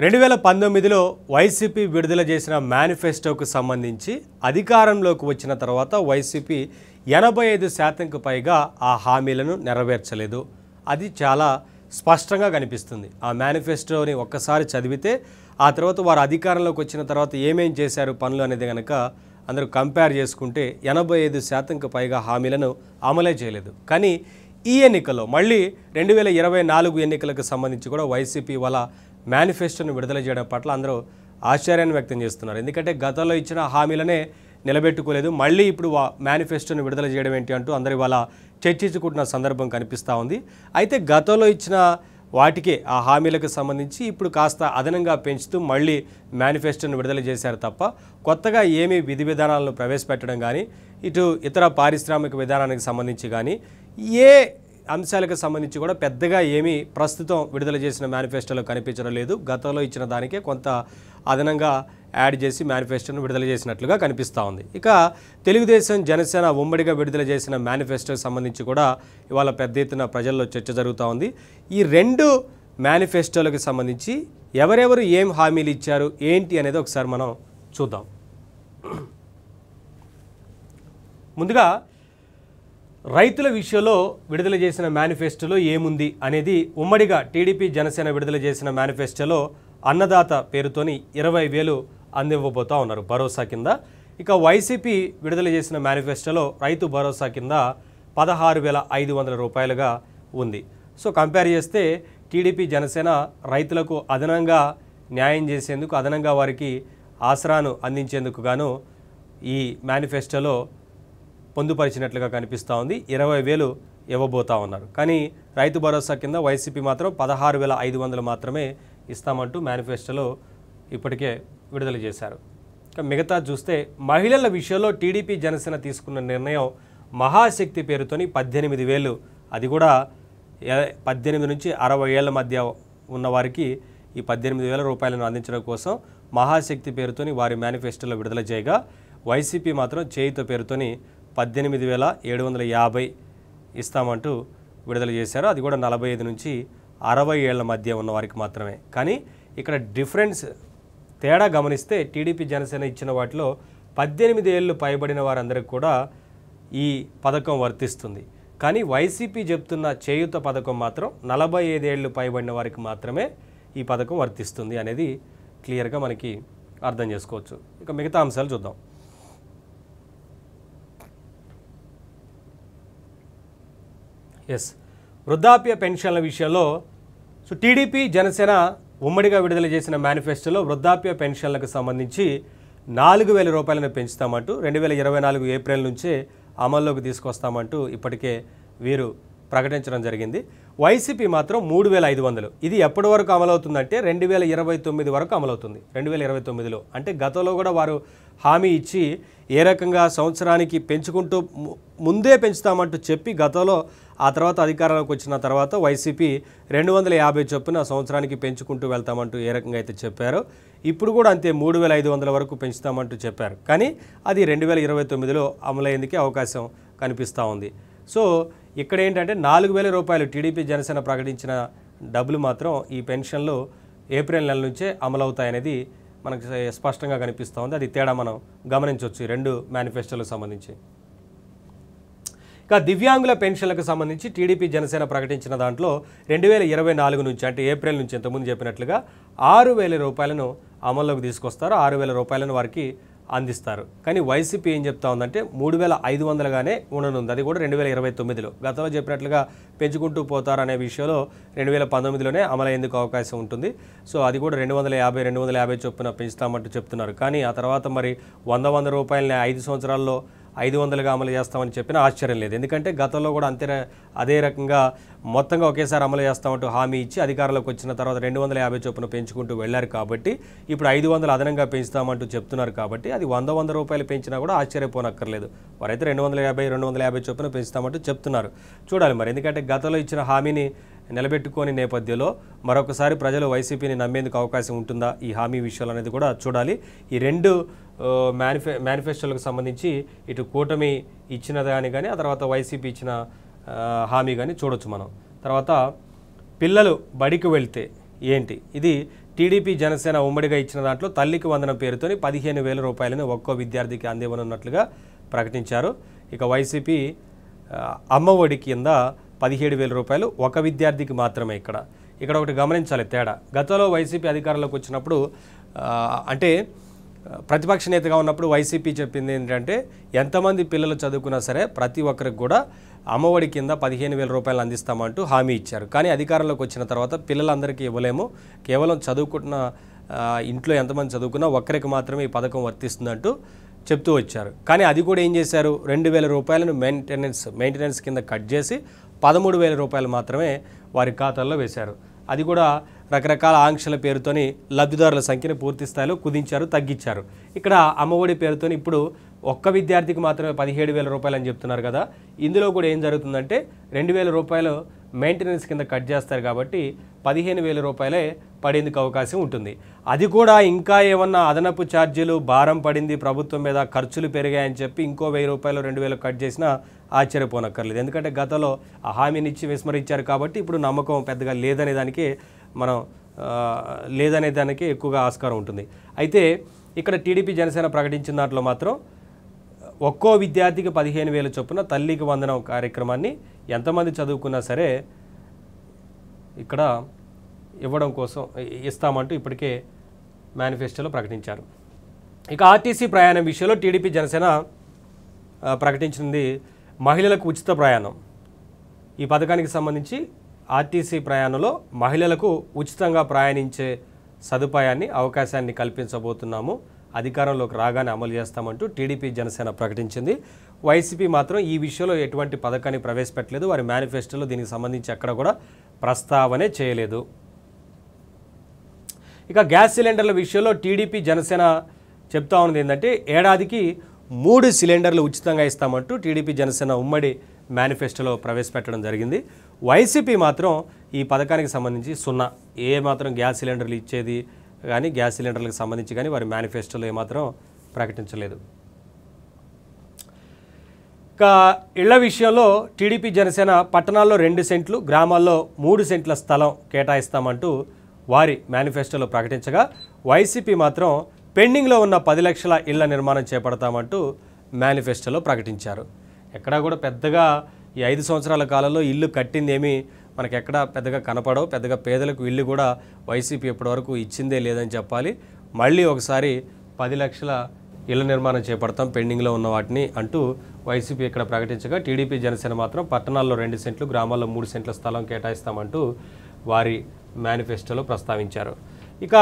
2019లో YCP విడుదల చేసిన మేనిఫెస్టోకు సంబంధించి అధికారంలోకి వచ్చిన తర్వాత వైసీపీ 85% పైగా ఆ హామీలను నెరవేర్చలేదు. అది చాలా స్పష్టంగా కనిపిస్తుంది. ఆ మేనిఫెస్టోని ఒక్కసారి చదివితే ఆ తర్వాత వారు అధికారంలోకి వచ్చిన తర్వాత ఏమేం చేశారు పనులు అనేది గనక అందరూ కంపేర్ చేసుకుంటే 85% పైగా హామీలను అమలే చేయలేదు. కానీ ఈ ఎన్నికల్లో మళ్ళీ 2024 ఎన్నికలకు సంబంధించి కూడా వైసీపీ వాళ్ళ మేనిఫెస్టోను విడుదల చేయడం పట్ల అందరూ ఆశ్చర్యాన్ని వ్యక్తం చేస్తున్నారు. ఎందుకంటే గతంలో ఇచ్చిన హామీలనే నిలబెట్టుకోలేదు, మళ్ళీ ఇప్పుడు మేనిఫెస్టోను విడుదల చేయడం ఏంటి అంటూ అందరూ ఇవాళ చర్చించుకుంటున్న సందర్భం కనిపిస్తూ ఉంది. అయితే గతంలో ఇచ్చిన వాటికే ఆ హామీలకు సంబంధించి ఇప్పుడు కాస్త అదనంగా పెంచుతూ మళ్ళీ మేనిఫెస్టోను విడుదల చేశారు తప్ప కొత్తగా ఏమీ విధి విధానాలను ప్రవేశపెట్టడం కానీ ఇటు ఇతర పారిశ్రామిక విధానానికి సంబంధించి కానీ ఏ అంశాలకు సంబంధించి కూడా పెద్దగా ఏమీ ప్రస్తుతం విడుదల చేసిన మేనిఫెస్టోలో కనిపించడం లేదు. గతంలో ఇచ్చిన దానికే కొంత అదనంగా యాడ్ చేసి మేనిఫెస్టోను విడుదల చేసినట్లుగా కనిపిస్తూ ఉంది. ఇక తెలుగుదేశం జనసేన ఉమ్మడిగా విడుదల చేసిన మేనిఫెస్టోకి సంబంధించి కూడా ఇవాళ పెద్ద ఎత్తున ప్రజల్లో చర్చ జరుగుతూ ఉంది. ఈ రెండు మేనిఫెస్టోలకు సంబంధించి ఎవరెవరు ఏం హామీలు ఇచ్చారు ఏంటి అనేది ఒకసారి మనం చూద్దాం. ముందుగా రైతుల విషయంలో విడుదల చేసిన మేనిఫెస్టోలో ఏముంది అనేది ఉమ్మడిగా టీడీపీ జనసేన విడుదల చేసిన మేనిఫెస్టోలో అన్నదాత పేరుతోని 20,000 అందివ్వబోతూ ఉన్నారు భరోసా కింద. ఇక వైసీపీ విడుదల చేసిన మేనిఫెస్టోలో రైతు భరోసా కింద 16,500 రూపాయలుగా ఉంది. సో కంపేర్ చేస్తే టీడీపీ జనసేన రైతులకు అదనంగా న్యాయం చేసేందుకు, అదనంగా వారికి ఆసరాను అందించేందుకు గాను ఈ మేనిఫెస్టోలో పొందుపరిచినట్లుగా కనిపిస్తూ ఉంది. 20,000 ఇవ్వబోతా ఉన్నారు. కానీ రైతు భరోసా కింద వైసీపీ మాత్రం 16,500 మాత్రమే ఇస్తామంటూ మేనిఫెస్టోలో ఇప్పటికే విడుదల చేశారు. మిగతా చూస్తే మహిళల విషయంలో టీడీపీ జనసేన తీసుకున్న నిర్ణయం మహాశక్తి పేరుతోని 18,000, అది కూడా 18 నుంచి 60 ఏళ్ల మధ్య ఉన్న వారికి ఈ 18,000 రూపాయలను అందించడం కోసం మహాశక్తి పేరుతోని వారి మేనిఫెస్టోలో విడుదల చేయగా వైసీపీ మాత్రం చేయుత పేరుతోని 18,750 ఇస్తామంటూ విడుదల చేశారు. అది కూడా 45 నుంచి 60 ఏళ్ల మధ్య ఉన్న వారికి మాత్రమే. కానీ ఇక్కడ డిఫరెన్స్ తేడా గమనిస్తే టీడీపీ జనసేన ఇచ్చిన వాటిలో 18 ఏళ్ళు పైబడిన వారందరికీ కూడా ఈ పథకం వర్తిస్తుంది. కానీ వైసీపీ చెప్తున్న చేయూత పథకం మాత్రం 45 ఏళ్ళు పైబడిన వారికి మాత్రమే ఈ పథకం వర్తిస్తుంది అనేది క్లియర్గా మనకి అర్థం చేసుకోవచ్చు. ఇక మిగతా అంశాలు చూద్దాం. వృద్ధాప్య పెన్షన్ల విషయంలో టీడీపీ జనసేన ఉమ్మడిగా విడుదల చేసిన మేనిఫెస్టోలో వృద్ధాప్య పెన్షన్లకు సంబంధించి 4,000 రూపాయలను పెంచుతామంటూ 2024 ఏప్రిల్ నుంచే అమల్లోకి తీసుకొస్తామంటూ ఇప్పటికే వీరు ప్రకటించడం జరిగింది. వైసీపీ మాత్రం 3,500. ఇది ఎప్పటి వరకు అమలవుతుందంటే 2029 వరకు అమలవుతుంది. 2029లో అంటే గతంలో కూడా వారు హామీ ఇచ్చి ఏ రకంగా సంవత్సరానికి పెంచుకుంటూ ముందే పెంచుతామంటూ చెప్పి గతంలో ఆ తర్వాత అధికారంలోకి వచ్చిన తర్వాత వైసీపీ 250 చొప్పున సంవత్సరానికి పెంచుకుంటూ వెళ్తామంటూ ఏ రకంగా అయితే చెప్పారో ఇప్పుడు కూడా అంతే 3,500 వరకు పెంచుతామంటూ చెప్పారు. కానీ అది 2029లో అమలయ్యేందుకే అవకాశం కనిపిస్తూ ఉంది. సో ఇక్కడ ఏంటంటే 4,000 రూపాయలు టీడీపీ జనసేన ప్రకటించిన డబ్బులు మాత్రం ఈ పెన్షన్లు ఏప్రిల్ నెల నుంచే అమలవుతాయనేది మనకు స్పష్టంగా కనిపిస్తూ ఉంది. అది తేడా మనం గమనించవచ్చు ఈ రెండు మేనిఫెస్టోలకు సంబంధించి. ఇక దివ్యాంగుల పెన్షన్లకు సంబంధించి టీడీపీ జనసేన ప్రకటించిన దాంట్లో 2024 నుంచి అంటే ఏప్రిల్ నుంచి ఇంతకుముందు చెప్పినట్లుగా 6,000 రూపాయలను అమల్లోకి తీసుకొస్తారు. 6,000 రూపాయలను వారికి అందిస్తారు. కానీ వైసీపీ ఏం చెప్తా ఉందంటే 3,500గానే ఉండనుంది. అది కూడా 2029లో. గతంలో చెప్పినట్లుగా పెంచుకుంటూ పోతారనే విషయంలో 2019లోనే అమలయ్యేందుకు అవకాశం ఉంటుంది. సో అది కూడా 250 చొప్పున పెంచుతామంటూ చెప్తున్నారు. కానీ ఆ తర్వాత మరి 100 రూపాయలని 5 సంవత్సరాల్లో 500గా అమలు చేస్తామని చెప్పినా ఆశ్చర్యం లేదు. ఎందుకంటే గతంలో కూడా అదే రకంగా మొత్తంగా ఒకేసారి అమలు చేస్తామంటూ హామీ ఇచ్చి అధికారంలోకి వచ్చిన తర్వాత 250 చొప్పున పెంచుకుంటూ వెళ్ళారు. కాబట్టి ఇప్పుడు 500 అదనంగా పెంచుతామంటూ చెప్తున్నారు. కాబట్టి అది 100 రూపాయలు పెంచినా కూడా ఆశ్చర్యపోనక్కర్లేదు. వారైతే 250 చొప్పున పెంచుతామంటూ చెప్తున్నారు. చూడాలి మరి, ఎందుకంటే గతంలో ఇచ్చిన హామీని నిలబెట్టుకోని నేపథ్యంలో మరొకసారి ప్రజలు వైసీపీని నమ్మేందుకు అవకాశం ఉంటుందా ఈ హామీ విషయాలు అనేది కూడా చూడాలి. ఈ రెండు మేనిఫెస్టోలకు సంబంధించి ఇటు కూటమి ఇచ్చిన దాని కానీ ఆ తర్వాత వైసీపీ ఇచ్చిన హామీ కానీ చూడొచ్చు మనం. తర్వాత పిల్లలు బడికి వెళ్తే ఏంటి, ఇది టీడీపీ జనసేన ఉమ్మడిగా ఇచ్చిన దాంట్లో తల్లికి వందనం పేరుతోని 15,000 రూపాయలను ఒక్కో విద్యార్థికి అందివ్వనున్నట్లుగా ప్రకటించారు. ఇక వైసీపీ అమ్మఒడి కింద 17,000 రూపాయలు ఒక విద్యార్థికి మాత్రమే. ఇక్కడ ఒకటి గమనించాలి తేడా. గతంలో వైసీపీ అధికారంలోకి వచ్చినప్పుడు అంటే ప్రతిపక్ష నేతగా ఉన్నప్పుడు వైసీపీ చెప్పింది ఏంటంటే ఎంతమంది పిల్లలు చదువుకున్నా సరే ప్రతి ఒక్కరికి కూడా అమ్మఒడి కింద 15,000 రూపాయలు అందిస్తామంటూ హామీ ఇచ్చారు. కానీ అధికారంలోకి వచ్చిన తర్వాత పిల్లలందరికీ ఇవ్వలేము, కేవలం చదువుకున్న ఇంట్లో ఎంతమంది చదువుకున్నా ఒక్కరికి మాత్రమే ఈ పథకం వర్తిస్తుందంటూ చెప్తూ వచ్చారు. కానీ అది కూడా ఏం చేశారు, 2,000 రూపాయలను మెయింటెనెన్స్ కింద కట్ చేసి 13,000 రూపాయలు మాత్రమే వారి ఖాతాల్లో వేశారు. అది కూడా రకరకాల ఆంక్షల పేరుతోని లబ్ధిదారుల సంఖ్యను పూర్తి స్థాయిలో కుదించారు, తగ్గించారు. ఇక్కడ అమ్మఒడి పేరుతోని ఇప్పుడు ఒక్క విద్యార్థికి మాత్రమే 17,000 రూపాయలు అని చెప్తున్నారు కదా. ఇందులో కూడా ఏం జరుగుతుందంటే 2,000 రూపాయలు మెయింటెనెన్స్ కింద కట్ చేస్తారు కాబట్టి 15,000 రూపాయలే పడేందుకు అవకాశం ఉంటుంది. అది కూడా ఇంకా ఏమన్నా అదనపు ఛార్జీలు భారం పడింది ప్రభుత్వం మీద, ఖర్చులు పెరిగాయని చెప్పి ఇంకో 1,000 రూపాయలు 2,000 కట్ చేసినా ఆశ్చర్యపోనక్కర్లేదు. ఎందుకంటే గతంలో ఆ హామీని ఇచ్చి విస్మరించారు కాబట్టి ఇప్పుడు నమ్మకం పెద్దగా లేదనే దానికి ఎక్కువగా ఆస్కారం ఉంటుంది. అయితే ఇక్కడ టీడీపీ జనసేన ప్రకటించిన దాంట్లో మాత్రం ఒక్కో విద్యార్థికి 15,000 చొప్పున తల్లికి వందనం కార్యక్రమాన్ని ఎంతమంది చదువుకున్నా సరే ఇక్కడ ఇవ్వడం కోసం ఇస్తామంటూ ఇప్పటికే మేనిఫెస్టోలో ప్రకటించారు. ఇక ఆర్టీసీ ప్రయాణం విషయంలో టీడీపీ జనసేన ప్రకటించింది మహిళలకు ఉచిత ప్రయాణం. ఈ పథకానికి సంబంధించి ఆర్టీసీ ప్రయాణంలో మహిళలకు ఉచితంగా ప్రయాణించే అవకాశాన్ని కల్పించబోతున్నాము, అధికారంలోకి రాగానే అమలు చేస్తామంటూ టీడీపీ జనసేన ప్రకటించింది. వైసీపీ మాత్రం ఈ విషయంలో ఎటువంటి పథకాన్ని ప్రవేశపెట్టలేదు. వారి మేనిఫెస్టోలో దీనికి సంబంధించి ఎక్కడ కూడా ప్రస్తావనే చేయలేదు. ఇక గ్యాస్ సిలిండర్ల విషయంలో టీడీపీ జనసేన చెప్తా ఉన్నది ఏంటంటే ఏడాదికి 3 సిలిండర్లు ఉచితంగా ఇస్తామంటూ టీడీపీ జనసేన ఉమ్మడి మేనిఫెస్టోలో ప్రవేశపెట్టడం జరిగింది. వైసీపీ మాత్రం ఈ పథకానికి సంబంధించి ఏ మాత్రం గ్యాస్ సిలిండర్లు ఇచ్చేది కానీ గ్యాస్ సిలిండర్లకు సంబంధించి కానీ వారి మేనిఫెస్టోలో ఏమాత్రం ప్రకటించలేదు. ఇక ఇళ్ల విషయంలో టీడీపీ జనసేన పట్టణాల్లో 2 సెంట్లు, గ్రామాల్లో 3 సెంట్ల స్థలం కేటాయిస్తామంటూ వారి మేనిఫెస్టోలో ప్రకటించగా వైసీపీ మాత్రం పెండింగ్లో ఉన్న 10 లక్షల ఇళ్ల నిర్మాణం చేపడతామంటూ మేనిఫెస్టోలో ప్రకటించారు. ఎక్కడా కూడా పెద్దగా ఈ 5 సంవత్సరాల కాలంలో ఇల్లు కట్టింది ఏమీ మనకి ఎక్కడా పెద్దగా కనపడవు. పెద్దగా పేదలకు ఇల్లు కూడా వైసీపీ ఇప్పటివరకు ఇచ్చిందే లేదని చెప్పాలి. మళ్ళీ ఒకసారి 10 లక్షల ఇళ్ల నిర్మాణం చేపడతాం పెండింగ్లో ఉన్న వాటిని అంటూ వైసీపీ ఇక్కడ ప్రకటించగా టీడీపీ జనసేన మాత్రం పట్టణాల్లో 2 సెంట్లు, గ్రామాల్లో 3 సెంట్ల స్థలం కేటాయిస్తామంటూ వారి మేనిఫెస్టోలో ప్రస్తావించారు. ఇక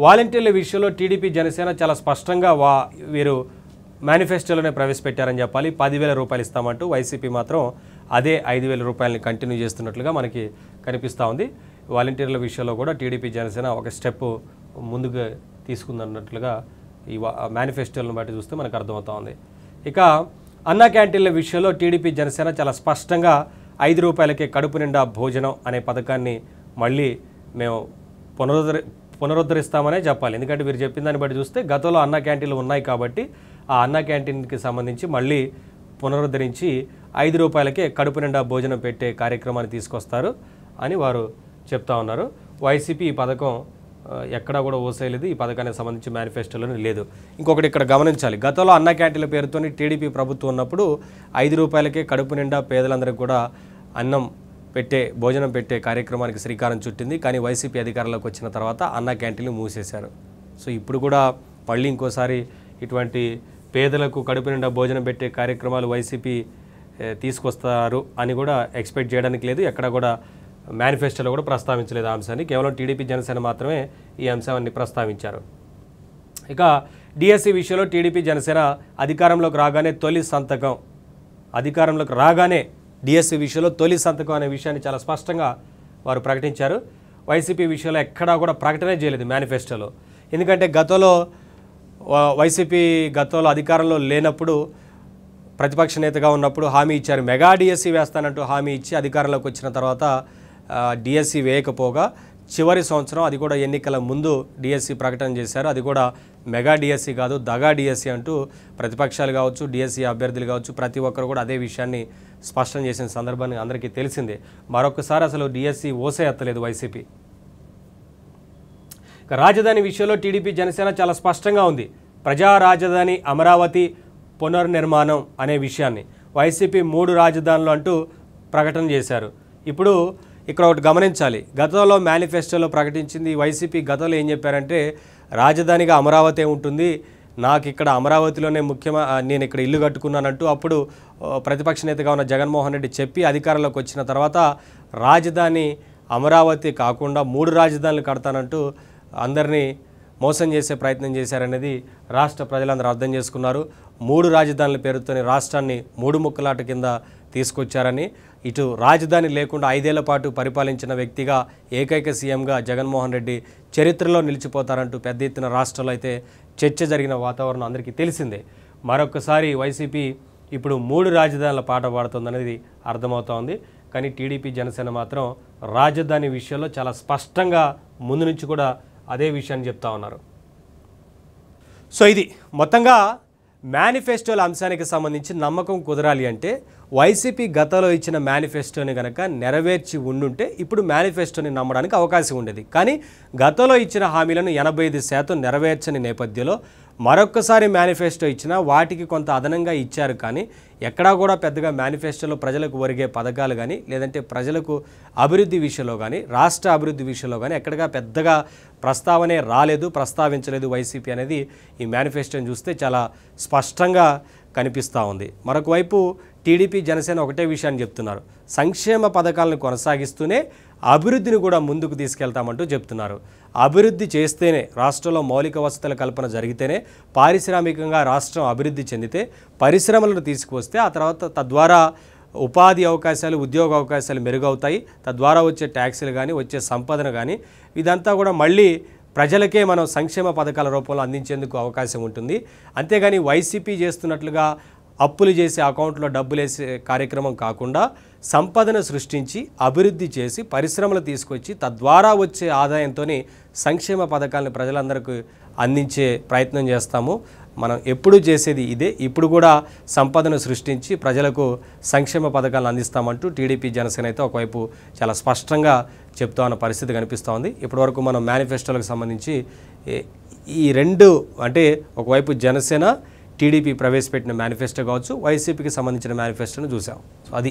వాలంటీర్ల విషయంలో టీడీపీ జనసేన చాలా స్పష్టంగా వీరు మేనిఫెస్టోలోనే ప్రవేశపెట్టారని చెప్పాలి. 10,000 రూపాయలు ఇస్తామంటూ వైసీపీ మాత్రం అదే 5,000 రూపాయలని కంటిన్యూ చేస్తున్నట్లుగా మనకి కనిపిస్తూ ఉంది. వాలంటీర్ల విషయంలో కూడా టీడీపీ జనసేన ఒక స్టెప్ ముందుకు తీసుకుందన్నట్లుగా ఈ మేనిఫెస్టోలను బట్టి చూస్తే మనకు అర్థమవుతా ఉంది. ఇక అన్నా క్యాంటీన్ల విషయంలో టీడీపీ జనసేన చాలా స్పష్టంగా 5 రూపాయలకే కడుపు నిండా భోజనం అనే పథకాన్ని మళ్ళీ మేము పునరుద్ధరిస్తామనే చెప్పాలి. ఎందుకంటే వీరు చెప్పిన దాన్ని బట్టి చూస్తే గతంలో అన్నా క్యాంటీన్లు ఉన్నాయి కాబట్టి ఆ అన్నా క్యాంటీన్కి సంబంధించి మళ్ళీ పునరుద్ధరించి 5 రూపాయలకే కడుపు నిండా భోజనం పెట్టే కార్యక్రమాన్ని తీసుకొస్తారు అని వారు చెప్తా ఉన్నారు. వైసీపీ ఈ పథకం ఎక్కడా కూడా ఓసేయలేదు. ఈ పథకానికి సంబంధించి మేనిఫెస్టోలోనే లేదు. ఇంకొకటి ఇక్కడ గమనించాలి, గతంలో అన్నా క్యాంటీన్ల పేరుతో టీడీపీ ప్రభుత్వం ఉన్నప్పుడు 5 రూపాయలకే కడుపు నిండా పేదలందరికీ కూడా భోజనం పెట్టే కార్యక్రమానికి శ్రీకారం చుట్టింది. కానీ వైసీపీ అధికారంలోకి వచ్చిన తర్వాత అన్నా క్యాంటీన్లు మూసేశారు. సో ఇప్పుడు కూడా మళ్ళీ ఇంకోసారి ఇటువంటి పేదలకు కడుపు నిండా భోజనం పెట్టే కార్యక్రమాలు వైసీపీ తీసుకొస్తారు అని కూడా ఎక్స్పెక్ట్ చేయడానికి లేదు. ఎక్కడ కూడా మేనిఫెస్టోలో కూడా ప్రస్తావించలేదు ఆ అంశాన్ని. కేవలం టీడీపీ జనసేన మాత్రమే ఈ అంశాన్ని ప్రస్తావించారు. ఇక డిఎస్సి విషయంలో టీడీపీ జనసేన అధికారంలోకి రాగానే డిఎస్సి విషయంలో తొలి సంతకం అనే విషయాన్ని చాలా స్పష్టంగా వారు ప్రకటించారు. వైసీపీ విషయంలో ఎక్కడా కూడా ప్రకటనే చేయలేదు మేనిఫెస్టోలో. ఎందుకంటే వైసీపీ గతంలో అధికారంలో లేనప్పుడు ప్రతిపక్ష నేతగా ఉన్నప్పుడు హామీ ఇచ్చారు, మెగా డిఎస్సి వేస్తానంటూ హామీ ఇచ్చి అధికారంలోకి వచ్చిన తర్వాత డిఎస్సి వేయకపోగా చివరి సంవత్సరం అది కూడా ఎన్నికల ముందు డిఎస్సి ప్రకటన చేశారు. అది కూడా మెగా డిఎస్సి కాదు, దగా డిఎస్సి అంటూ ప్రతిపక్షాలు కావచ్చు, డిఎస్సి అభ్యర్థులు కావచ్చు, ప్రతి ఒక్కరు కూడా అదే విషయాన్ని స్పష్టం చేసిన సందర్భాన్ని అందరికీ తెలిసిందే. మరొకసారి అసలు డిఎస్సి ఓసే ఎత్తలేదు వైసీపీ. ఇక రాజధాని విషయంలో టీడీపీ జనసేన చాలా స్పష్టంగా ఉంది. ప్రజా రాజధాని అమరావతి పునర్నిర్మాణం అనే విషయాన్ని వైసీపీ 3 రాజధానులు అంటూ ప్రకటన చేశారు. ఇప్పుడు ఇక్కడ ఒకటి గమనించాలి. గతంలో మేనిఫెస్టోలో ప్రకటించింది వైసీపీ. గతంలో ఏం చెప్పారంటే రాజధానిగా అమరావతి ఉంటుంది, నాకు ఇక్కడ అమరావతిలోనే నేను ఇక్కడ ఇల్లు కట్టుకున్నానంటూ అప్పుడు ప్రతిపక్ష నేతగా ఉన్న జగన్మోహన్ రెడ్డి చెప్పి అధికారంలోకి వచ్చిన తర్వాత రాజధాని అమరావతి కాకుండా 3 రాజధానులు కడతానంటూ అందరినీ మోసం చేసే ప్రయత్నం చేశారనేది రాష్ట్ర ప్రజలందరూ అర్థం చేసుకున్నారు. 3 రాజధానుల పేరుతోని రాష్ట్రాన్ని 3 ముక్కలాట కింద తీసుకొచ్చారని, ఇటు రాజధాని లేకుండా 5 ఏళ్ల పాటు పరిపాలించిన వ్యక్తిగా ఏకైక సీఎంగా జగన్మోహన్ రెడ్డి చరిత్రలో నిలిచిపోతారంటూ పెద్ద ఎత్తున రాష్ట్రంలో అయితే చర్చ జరిగిన వాతావరణం అందరికీ తెలిసిందే. మరొకసారి వైసీపీ ఇప్పుడు 3 రాజధానుల పాట పాడుతుందనేది అర్థమవుతోంది. కానీ టీడీపీ జనసేన మాత్రం రాజధాని విషయంలో చాలా స్పష్టంగా ముందు నుంచి కూడా అదే విషయాన్ని చెప్తా ఉన్నారు. సో ఇది మొత్తంగా మేనిఫెస్టోల అంశానికి సంబంధించి నమ్మకం కుదరాలి అంటే వైసీపీ గతంలో ఇచ్చిన మేనిఫెస్టోని కనుక నెరవేర్చి ఉండుంటే ఇప్పుడు మేనిఫెస్టోని నమ్మడానికి అవకాశం ఉండేది. కానీ గతంలో ఇచ్చిన హామీలను 85% నెరవేర్చని నేపథ్యంలో మరొక్కసారి మేనిఫెస్టో ఇచ్చినా వాటికి కొంత అదనంగా ఇచ్చారు. కానీ ఎక్కడా కూడా పెద్దగా మేనిఫెస్టోలో ప్రజలకు ఒరిగే పథకాలు కానీ లేదంటే ప్రజలకు అభివృద్ధి విషయంలో కానీ రాష్ట్ర అభివృద్ధి విషయంలో కానీ ఎక్కడగా పెద్దగా ప్రస్తావనే రాలేదు, ప్రస్తావించలేదు వైసీపీ అనేది ఈ మేనిఫెస్టోని చూస్తే చాలా స్పష్టంగా కనిపిస్తూ ఉంది. మరొక వైపు టీడీపీ జనసేన ఒకటే విషయాన్ని చెప్తున్నారు, సంక్షేమ పథకాలను కొనసాగిస్తూనే అభివృద్ధిని కూడా ముందుకు తీసుకెళ్తామంటూ చెప్తున్నారు. అభివృద్ధి చేస్తేనే రాష్ట్రంలో మౌలిక వసతుల కల్పన జరిగితేనే పారిశ్రామికంగా రాష్ట్రం అభివృద్ధి చెందితే పరిశ్రమలను తీసుకువస్తే ఆ తర్వాత తద్వారా ఉపాధి అవకాశాలు, ఉద్యోగ అవకాశాలు మెరుగవుతాయి. తద్వారా వచ్చే ట్యాక్సులు కానీ వచ్చే సంపదను కానీ ఇదంతా కూడా మళ్ళీ ప్రజలకే మనం సంక్షేమ పథకాల రూపంలో అందించేందుకు అవకాశం ఉంటుంది. అంతేగాని వైసీపీ చేస్తున్నట్లుగా అప్పులు చేసి అకౌంట్లో డబ్బులు వేసే కార్యక్రమం కాకుండా సంపదను సృష్టించి అభివృద్ధి చేసి పరిశ్రమలు తీసుకొచ్చి తద్వారా వచ్చే ఆదాయంతో సంక్షేమ పథకాలను ప్రజలందరికీ అందించే ప్రయత్నం చేస్తాము. మనం ఎప్పుడు చేసేది ఇదే. ఇప్పుడు కూడా సంపదను సృష్టించి ప్రజలకు సంక్షేమ పథకాలను అందిస్తామంటూ టీడీపీ జనసేన అయితే ఒకవైపు చాలా స్పష్టంగా చెప్తా ఉన్న పరిస్థితి కనిపిస్తూ ఉంది. ఇప్పటివరకు మనం మేనిఫెస్టోలకు సంబంధించి ఈ రెండు అంటే ఒకవైపు జనసేన టీడీపీ ప్రవేశపెట్టిన మేనిఫెస్టో కావచ్చు, వైసీపీకి సంబంధించిన మేనిఫెస్టోను చూసాం. సో అది